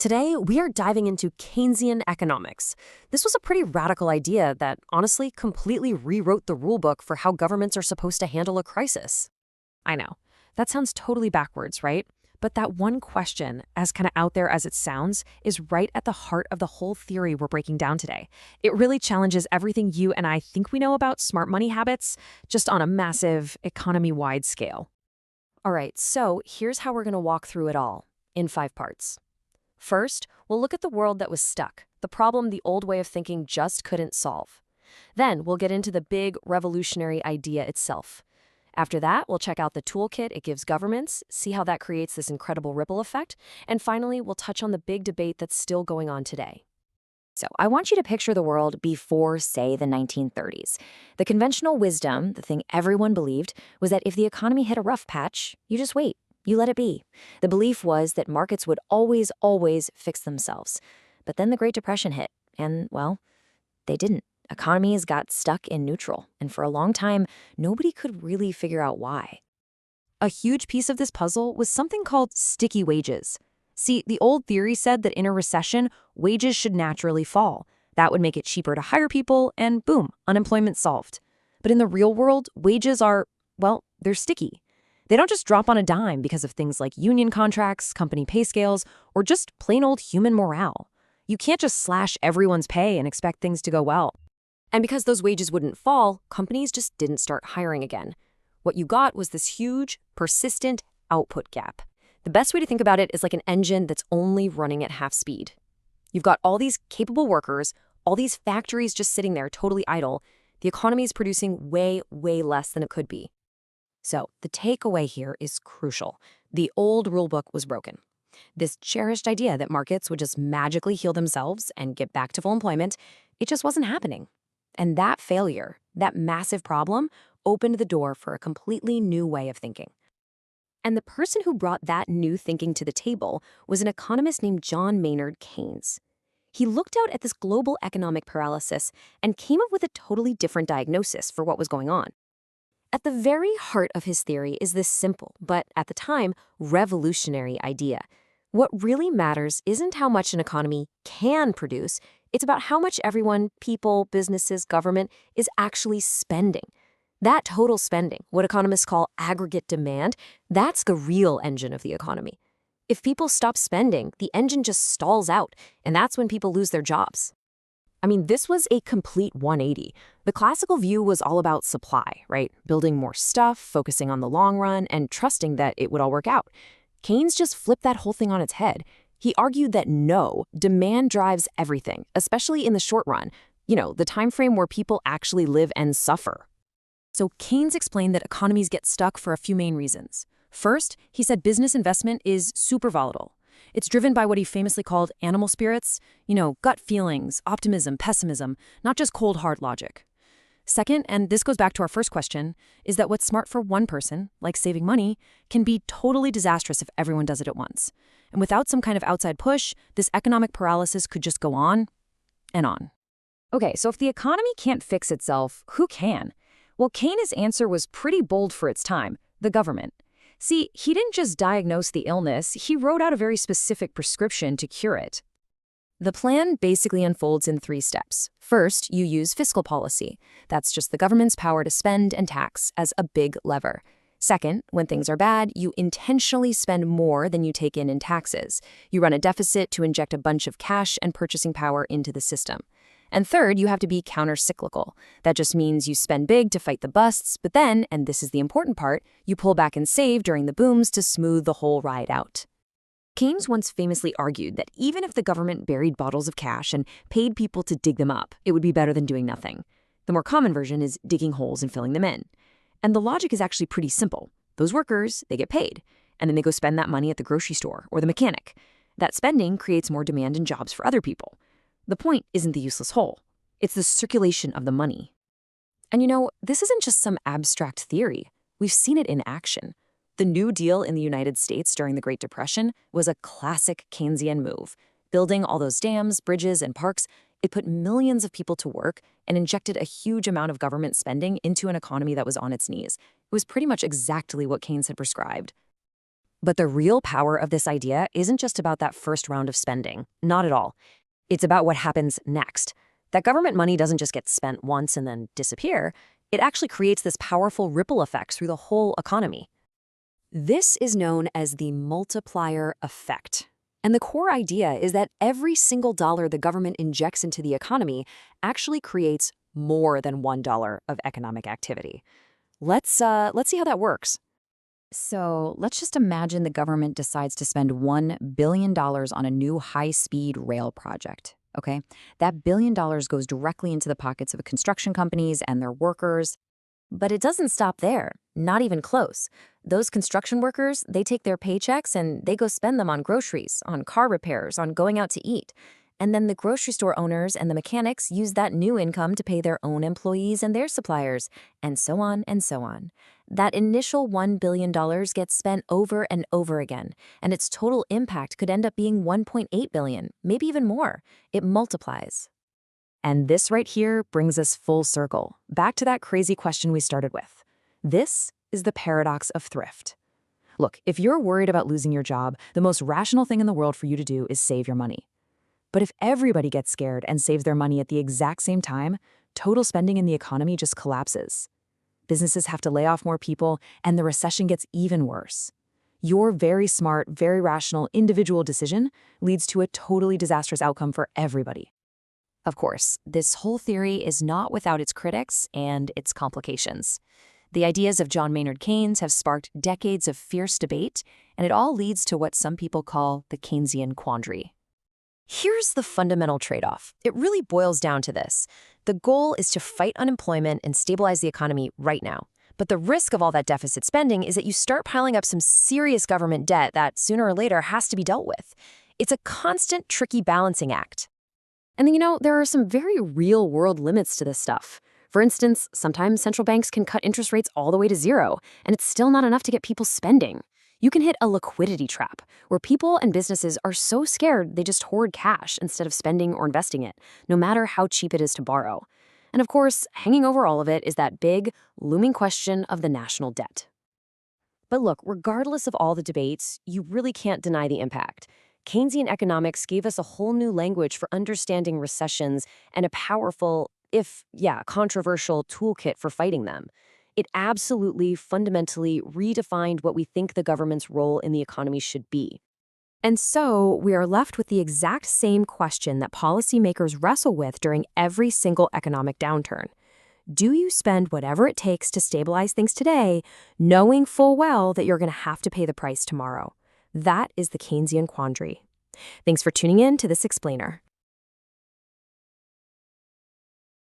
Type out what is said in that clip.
Today, we are diving into Keynesian economics. This was a pretty radical idea that honestly completely rewrote the rulebook for how governments are supposed to handle a crisis. I know, that sounds totally backwards, right? But that one question, as kind of out there as it sounds, is right at the heart of the whole theory we're breaking down today. It really challenges everything you and I think we know about smart money habits, just on a massive, economy-wide scale. All right, so here's how we're going to walk through it all, in 5 parts. First, we'll look at the world that was stuck, the problem the old way of thinking just couldn't solve. Then, we'll get into the big, revolutionary idea itself. After that, we'll check out the toolkit it gives governments, see how that creates this incredible ripple effect, and finally, we'll touch on the big debate that's still going on today. So I want you to picture the world before, say, the 1930s. The conventional wisdom, the thing everyone believed, was that if the economy hit a rough patch, you just wait. You let it be. The belief was that markets would always fix themselves. But then the Great Depression hit, and, well, they didn't. Economies got stuck in neutral, and for a long time, nobody could really figure out why. A huge piece of this puzzle was something called sticky wages. See, the old theory said that in a recession, wages should naturally fall. That would make it cheaper to hire people, and boom, unemployment solved. But in the real world, wages are, well, they're sticky. They don't just drop on a dime because of things like union contracts, company pay scales, or just plain old human morale. You can't just slash everyone's pay and expect things to go well. And because those wages wouldn't fall, companies just didn't start hiring again. What you got was this huge, persistent output gap. The best way to think about it is like an engine that's only running at half speed. You've got all these capable workers, all these factories just sitting there totally idle. The economy is producing way less than it could be. So the takeaway here is crucial. The old rulebook was broken. This cherished idea that markets would just magically heal themselves and get back to full employment, it just wasn't happening. And that failure, that massive problem, opened the door for a completely new way of thinking. And the person who brought that new thinking to the table was an economist named John Maynard Keynes. He looked out at this global economic paralysis and came up with a totally different diagnosis for what was going on. At the very heart of his theory is this simple, but at the time, revolutionary idea. What really matters isn't how much an economy can produce, it's about how much everyone, people, businesses, government, is actually spending. That total spending, what economists call aggregate demand, that's the real engine of the economy. If people stop spending, the engine just stalls out, and that's when people lose their jobs. I mean, this was a complete 180. The classical view was all about supply, right? Building more stuff, focusing on the long run, and trusting that it would all work out. Keynes just flipped that whole thing on its head. He argued that no, demand drives everything, especially in the short run. The time frame where people actually live and suffer. So Keynes explained that economies get stuck for a few main reasons. First, he said business investment is super volatile. It's driven by what he famously called animal spirits, gut feelings, optimism, pessimism, not just cold, hard logic. Second, and this goes back to our first question, is that what's smart for one person, like saving money, can be totally disastrous if everyone does it at once. And without some kind of outside push, this economic paralysis could just go on and on. Okay, so if the economy can't fix itself, who can? Well, Keynes' answer was pretty bold for its time: the government. See, he didn't just diagnose the illness, he wrote out a very specific prescription to cure it. The plan basically unfolds in 3 steps. First, you use fiscal policy. That's just the government's power to spend and tax as a big lever. Second, when things are bad, you intentionally spend more than you take in taxes. You run a deficit to inject a bunch of cash and purchasing power into the system. And third, you have to be counter-cyclical. That just means you spend big to fight the busts, but then, and this is the important part, you pull back and save during the booms to smooth the whole ride out. Keynes once famously argued that even if the government buried bottles of cash and paid people to dig them up, it would be better than doing nothing. The more common version is digging holes and filling them in. And the logic is actually pretty simple. Those workers, they get paid, and then they go spend that money at the grocery store or the mechanic. That spending creates more demand and jobs for other people. The point isn't the useless hole. It's the circulation of the money. And this isn't just some abstract theory. We've seen it in action. The New Deal in the United States during the Great Depression was a classic Keynesian move. Building all those dams, bridges, and parks, it put millions of people to work and injected a huge amount of government spending into an economy that was on its knees. It was pretty much exactly what Keynes had prescribed. But the real power of this idea isn't just about that first round of spending. Not at all. It's about what happens next. That government money doesn't just get spent once and then disappear. It actually creates this powerful ripple effect through the whole economy. This is known as the multiplier effect. And the core idea is that every single dollar the government injects into the economy actually creates more than $1 of economic activity. Let's see how that works. So let's just imagine the government decides to spend $1 billion on a new high-speed rail project, okay? That $1 billion goes directly into the pockets of construction companies and their workers. But it doesn't stop there, not even close. Those construction workers, they take their paychecks and they go spend them on groceries, on car repairs, on going out to eat. And then the grocery store owners and the mechanics use that new income to pay their own employees and their suppliers, and so on and so on. That initial $1 billion gets spent over and over again, and its total impact could end up being $1.8 billion, maybe even more. It multiplies. And this right here brings us full circle, back to that crazy question we started with. This is the paradox of thrift. Look, if you're worried about losing your job, the most rational thing in the world for you to do is save your money. But if everybody gets scared and saves their money at the exact same time, total spending in the economy just collapses. Businesses have to lay off more people, and the recession gets even worse. Your very smart, very rational individual decision leads to a totally disastrous outcome for everybody. Of course, this whole theory is not without its critics and its complications. The ideas of John Maynard Keynes have sparked decades of fierce debate, and it all leads to what some people call the Keynesian quandary. Here's the fundamental trade-off. It really boils down to this. The goal is to fight unemployment and stabilize the economy right now. But the risk of all that deficit spending is that you start piling up some serious government debt that sooner or later has to be dealt with. It's a constant, tricky balancing act. And there are some very real-world limits to this stuff. For instance, sometimes central banks can cut interest rates all the way to zero, and it's still not enough to get people spending. You can hit a liquidity trap, where people and businesses are so scared they just hoard cash instead of spending or investing it, no matter how cheap it is to borrow. And of course, hanging over all of it is that big, looming question of the national debt. But look, regardless of all the debates, you really can't deny the impact. Keynesian economics gave us a whole new language for understanding recessions and a powerful, controversial toolkit for fighting them. It absolutely, fundamentally redefined what we think the government's role in the economy should be. And so we are left with the exact same question that policymakers wrestle with during every single economic downturn. Do you spend whatever it takes to stabilize things today, knowing full well that you're going to have to pay the price tomorrow? That is the Keynesian quandary. Thanks for tuning in to this explainer.